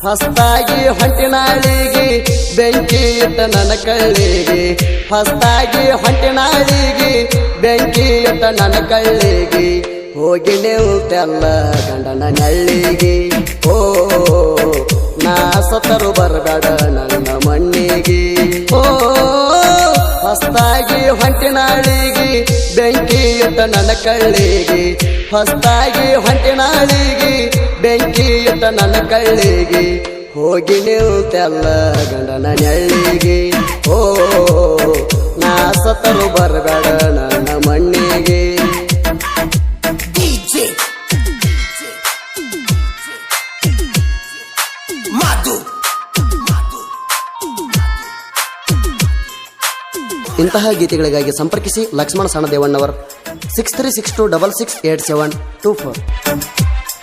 ಹೊಸ್ತಾಗಿ ಹೊಂಟಿನಾಳಿಗೆ ಬೆಂಕಿ ಇಟ್ಟ ನನ್ನ ಕಳ್ಳಿಗೆ ಹೊಸ್ತಾಗಿ ಹೊಂಟಿನಾಳಿಗೆ ಬೆಂಕಿ ಇಟ್ಟ ನನ್ನ ಕಳ್ಳಿಗೆ ಹೋಗಿ ನಿಲ್ತೆಲ್ಲ ಗಂಡನ ನಳ್ಳಿಗೆ ಓ ನಾ ಸತರು ಬರಬೇಡ ನನ್ನ ಮಣ್ಣಿಗೆ ಓ ಹೊಸ್ತಾಗಿ ಹೊಂಟಿನಾಳಿಗೆ ಬೆಂಕಿ ಇಟ್ಟ ನನ್ನ ಕಳ್ಳಿಗೆ ಹೊಸ್ತಾಗಿ ಹೊಂಟಿನಾಳಿಗೆ ಬೆಂಕಿ ಇಟ್ಟ ನನ್ನ ಕಳ್ಳಿಗೆ ಹೋಗಿ ನಿಲ್ತೆಲ್ಲ ಗಂಡನ ನಳ್ಳಿಗೆ ಓ ನಾ ಸತರು ಬರಬೇಡ ನನ್ನ ಮಣ್ಣಿಗೆ ಇಂತಹ ಗೀತೆಗಳಿಗಾಗಿ ಸಂಪರ್ಕಿಸಿ ಲಕ್ಷ್ಮಣ ಸಣ್ಣದೇವಣ್ಣವರ್ 6362668724.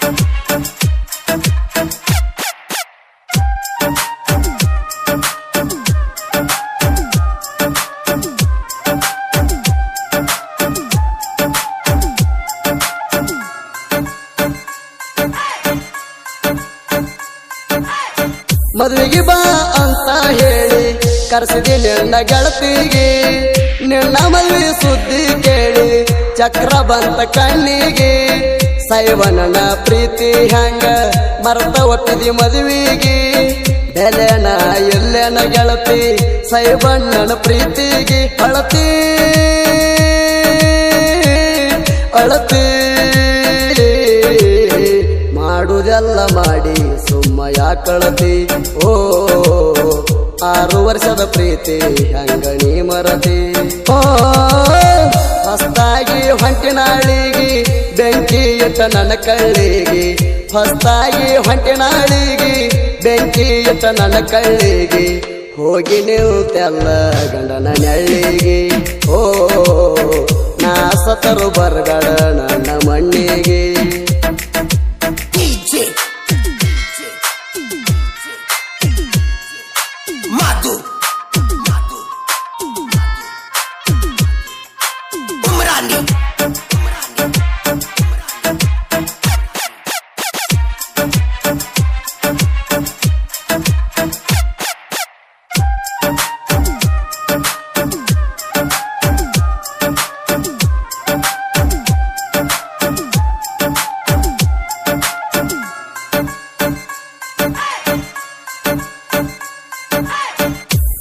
ಮದುವೆಗೆ ಬಾ ಅಂತ ಹೇಳಿ ಕರೆಸಿದೆ ನಿನ್ನ ಗೆಳತಿಗೆ ನಿನ್ನ ಮದುವೆ ಸುದ್ದಿ ಕೇಳಿ ಚಕ್ರ ಬಂತ ಕಣ್ಣಿಗೆ ಸೈವನನ ಪ್ರೀತಿ ಹಂಗ ಮರ್ತ ಒಪ್ಪಿದಿ ಮದುವೆಗೆ ಬೆಲೆನ ಎಲ್ಲೆನ ಗೆಳತಿ ಸೈವಣ್ಣನ ಪ್ರೀತಿಗೆ ಅಳತಿ ಅಳತಿ ಮಾಡುದೆಲ್ಲ ಮಾಡಿ ಸುಮ್ಮ ಯಾಕಳತಿ ಓ 6 ವರ್ಷದ ಪ್ರೀತಿ ಹಂಗಣಿ ಮರತಿ ಓ ಹೊಸ್ತಾಗಿ ಹೊಂಟಿನಾಳಿಗೆ ಬೆಂಕಿ ಇಟ್ಟ ನನ್ನ ಕಳ್ಳಿಗೆ ಹೊಸ್ತಾಗಿ ಹೊಂಟಿನಾಳಿಗೆ ಬೆಂಕಿ ಇಟ್ಟ ನನ್ನ ಕಳ್ಳಿಗೆ ಹೋಗಿ ನಿಲ್ತೆಲ್ಲ ಗಂಡನ ನಳ್ಳಿಗೆ ಓ ನಾ ಸತರು ಬರಬೇಡ ನನ್ನ ಮಣ್ಣಿಗೆ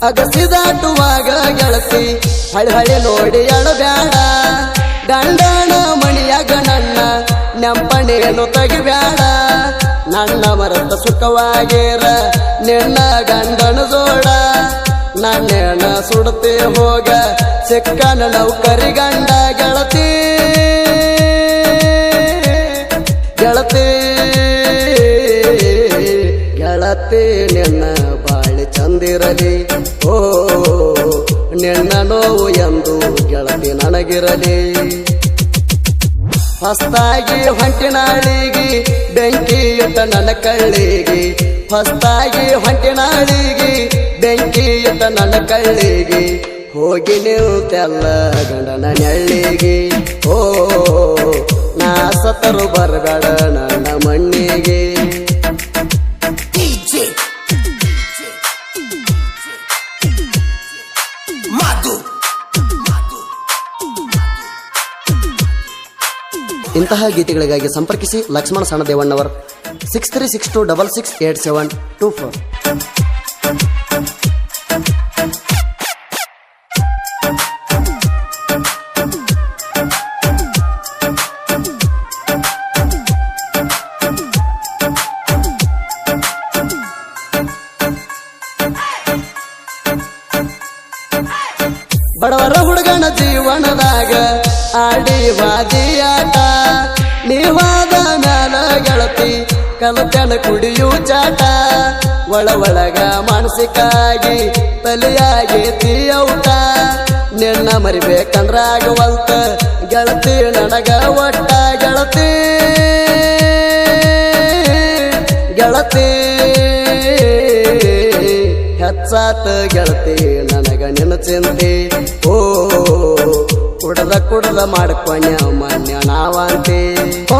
ಅಗಸಿದಾಟುವಾಗ ಗೆಳತಿ ಹಳಿ ನೋಡಿ ಅಳಬ್ಯಾಡ ಗಂಡನ ಮಣಿಯಾಗ ನನ್ನ ನೆಂಪಣೇನು ತೆಗಿಬ್ಯಾಡ ನನ್ನ ಮರತ ಸುಖವಾಗಿರ ನಿನ್ನ ಗಂಡನ ಜೋಡ ನನ್ನೇನ ಸುಡತೆ ಹೋಗ ಸಿಕ್ಕನ ನೌಕರಿ ಗಂಡ ಗೆಳತಿ ಗೆಳತಿ ಗೆಳತಿ ನಿನ್ನ ಬಾಳಿ ಚಂದಿರಲಿ ಓ ನಿನ್ನ ನೋವು ಎಂದು ಗೆಳತಿ ನನಗಿರಲಿ ಹೊಸ್ತಾಗಿ ಹೊಂಟಿನಾಳಿಗೆ ಬೆಂಕಿ ಇಟ್ಟ ನನ್ನ ಕಳ್ಳಿಗೆ ಹೊಸ್ತಾಗಿ ಹೊಂಟಿನಾಳಿಗೆ ಬೆಂಕಿ ಇಟ್ಟ ನನ್ನ ಕಳ್ಳಿಗೆ ಹೋಗಿ ನಿಲ್ತೆಲ್ಲ ಗಂಡನ ನಳ್ಳಿಗೆ ಓ ನಾ ಸತರು ಬರಬೇಡ ನನ್ನ ಮಣ್ಣಿಗೆ ಇಂತಹ ಗೀತೆಗಳಿಗಾಗಿ ಸಂಪರ್ಕಿಸಿ ಲಕ್ಷ್ಮಣ ಸಣ್ಣದೇವಣ್ಣವರ್ 6362668724. ಬಡವರ ಹುಡುಗನ ಜೀವನದಾಗ ಆಡಿ ವಾದಿಯಾಟ ನೀವಾದ ಮ್ಯಾಲ ಗೆಳತಿ ಕಲತನ ಕುಡಿಯು ಚಾಟ ಒಳಗ ಮಾನಸಿಕಾಗಿ ತಲೆಯಾಗೇತಿ ಔಟ ನಿನ್ನ ಮರಿಬೇಕಂದ್ರಾಗವಲ್ತ ಗೆಳತಿ ನನಗ ಒಟ್ಟ ಗೆಳತಿ ಗೆಳತಿ ಹೆಚ್ಚಾತ ಗೆಳತಿ ನನಗ ನಿನ್ನ ಚಿಂತೆ ಓ ಕುಡದ ಮಾಡ್ಕೊಣ್ಯ ಮನ್ಯ ನಾವಂತೆ ಓ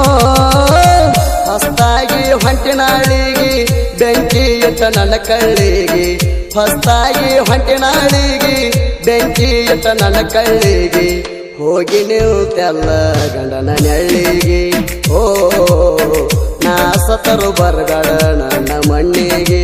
ಹೊಸ್ತಾಗಿ ಹೊಂಟಿನಾಳಿಗಿ ಬೆಂಕಿ ಇಟ್ಟ ನನ್ನ ಕಳ್ಳಿಗಿ ಹೊಸ್ತಾಗಿ ಹೊಂಟಿನಾಳಿಗಿ ಬೆಂಕಿ ಇಟ್ಟ ನನ್ನ ಕಳ್ಳಿಗಿ ಹೋಗಿ ನಿಲ್ತೆಲ್ಲ ಗಂಡನ ನೆಳ್ಳಿಗಿ ಓ ನಾ ಸತರು ಬರಗಾಡ ನನ್ನ ಮಣ್ಣಿಗೆ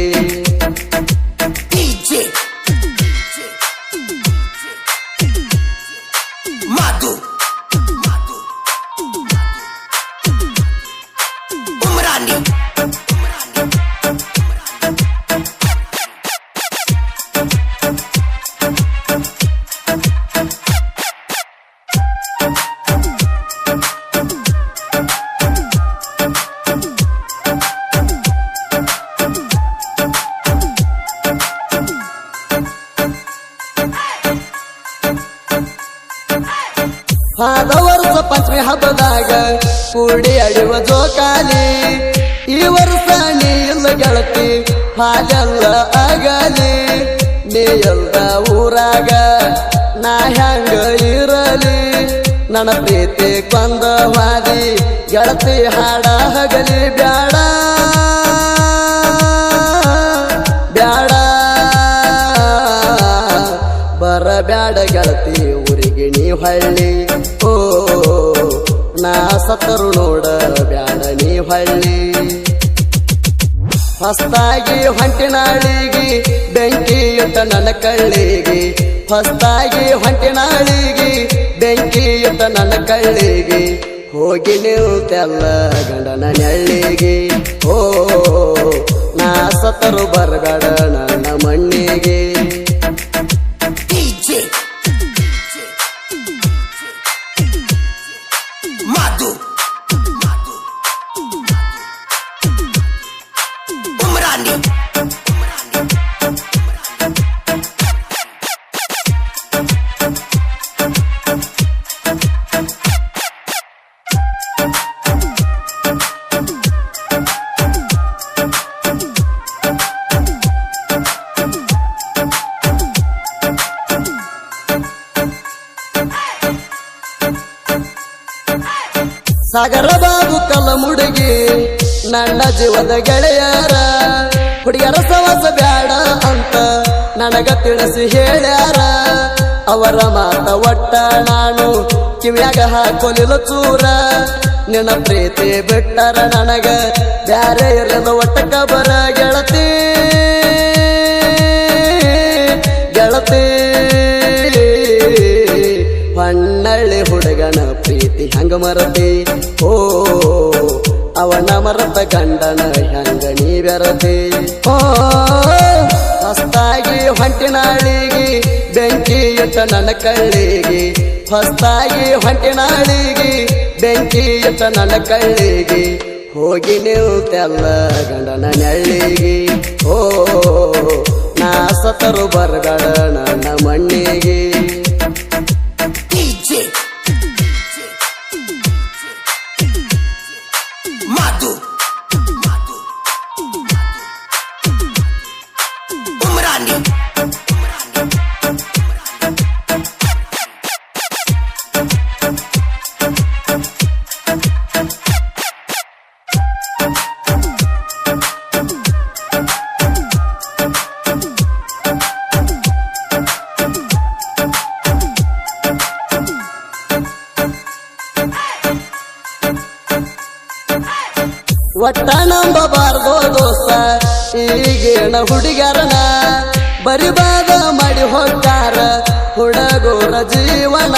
ಹಾದ ವರ್ಷ ಪಂಚಮಿ ಹಬ್ಬದಾಗ ಕೂಡಿ ಅಡಿವ ಜೋಕಾಲಿ ಈ ವರ್ಷ ನೀ ಇಲ್ಲ ಗೆಳತಿ ಹಾಲೆಲ್ಲ ಆಗಲಿ ನೀ ಎಲ್ಲ ಊರಾಗ ನಾ ಹೆಂಗ ಇರಲಿ ನನ್ನ ಪ್ರೀತಿ ಕೊಂದ ಹಾದಿ ಗೆಳತಿ ಹಾಡ ಹಗಲಿ ಬ್ಯಾಡ ಬ್ಯಾಡ ಬರಬ್ಯಾಡ ಗೆಳತಿ ಊರಿಗೆ ನೀ ಹಳ್ಳಿ ಓ ನಾ ಸತ್ತರು ನೋಡ ಬ್ಯಾಡ ನೀ ಹಳ್ಳಿ ಹೊಸ್ತಾಗಿ ಹೊಂಟಿನಾಳಿಗಿ ಬೆಂಕಿ ಇಟ್ಟ ನನ್ನ ಕಳ್ಳಿಗಿ ಹೊಸ್ತಾಗಿ ಹೊಂಟಿನಾಳಿಗಿ ಬೆಂಕಿ ಇಟ್ಟ ನನ್ನ ಕಳ್ಳಿಗಿ ಹೋಗಿ ನಿಲ್ತೆಲ್ಲ ಗಂಡನ ನೆಳ್ಳಿಗಿ ಓ ನಾ ಸತ್ತರು ಬರಬೇಡ ನನ್ನ ಮಣ್ಣಿಗೆ ಸಾಗರ ಬಾಬು ಕಲಮುಡುಗಿ ನನ್ನ ಜೀವದ ಗೆಳೆಯರ ಹುಡುಗರ ಸವಸ ಬ್ಯಾಡ ಅಂತ ನನಗ ತಿಳಿಸಿ ಹೇಳ್ಯಾರ ಅವರ ಮಾತ ಒಟ್ಟ ನಾನು ಕಿವ್ಯಾಗ ಹಾಕೊಲಿಲ್ಲ ಚೂರ ನಿನ್ನ ಪ್ರೀತಿ ಬಿಟ್ಟರ ನನಗ ಬ್ಯಾರೆ ಇರದ ಒಟ್ಟಕ ಬರ ಗೆಳತಿ ಗೆಳತಿ ಹೊನ್ನಳ್ಳಿ ಹುಡುಗನ ಪ್ರೀತಿ ಹಂಗ ಮರತಿ ಓ ಅವನ ಮರತ ಗಂಡನ ಹೆಂಗ ನೀ ಬೆರತಿ ಓ ಹೊಸ್ತಾಗಿ ಹೊಂಟಿನಾಳಿಗಿ ಬೆಂಕಿ ಇಟ್ಟ ನನ್ನ ಕಳ್ಳಿಗಿ ಹೊಸ್ತಾಗಿ ಹೊಂಟಿನಾಳಿಗಿ ಬೆಂಕಿ ಇಟ್ಟ ನನ್ನ ಕಳ್ಳಿಗಿ ಹೋಗಿ ನಿಲ್ತೆಲ್ಲ ಗಂಡನ ನೆಳ್ಳಿಗಿ ಓ ನಾ ಸತರು ಬರಬೇಡ ನನ್ನ ಮಣ್ಣಿಗೆ ಒಟ್ಟ ನಂಬಬಾರ್ದೋ ದೋಸ್ತ ಈಗೇನ ಹುಡುಗರನ ಬರಿಬಾದ ಮಾಡಿ ಹೋಗ್ತಾರ ಹುಡುಗರ ಜೀವನ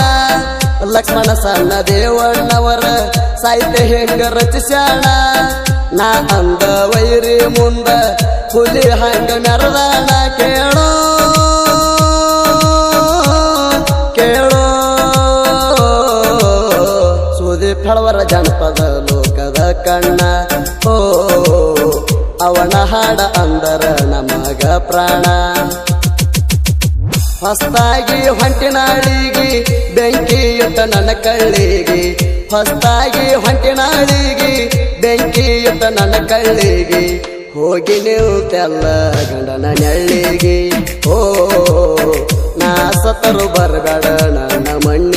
ಲಕ್ಷ್ಮಣ ಸಣ್ಣ ದೇವಣ್ಣವರ ಸಾಹಿತ್ಯ ಹೆಂಗ ರಚಿಸ್ಯಾಣ ನಾ ಅಂದ ವೈರಿ ಮುಂದ ಹುಲಿ ಹಂಗ ಮೆರದಾಣ ಕೇಳೋ ಕೇಳೋ ಸುದೀಪ್ ಹಳವರ ಜನಪದ ಲೋಕದ ಕಣ್ಣ ಓ ಅವನ ಹಾಡ ಅಂದರ ನಮಗ ಪ್ರಾಣ ಹೊಸ್ತಾಗಿ ಹೊಂಟಿನಾಳಿಗಿ ಬೆಂಕಿ ಇಟ್ಟ ನನ್ನ ಕಳ್ಳಿಗಿ ಹೊಸ್ತಾಗಿ ಹೊಂಟಿನಾಳಿಗಿ ಬೆಂಕಿ ಇಟ್ಟ ನನ್ನ ಕಳ್ಳಿಗಿ ಹೋಗಿ ನಿಲ್ತೆಲ್ಲ ಗಂಡನ ನೆಳ್ಳಿಗಿ ಓ ನಾ ಸತರು ಬರಬೇಡ ನನ್ನ ಮಣ್ಣಿ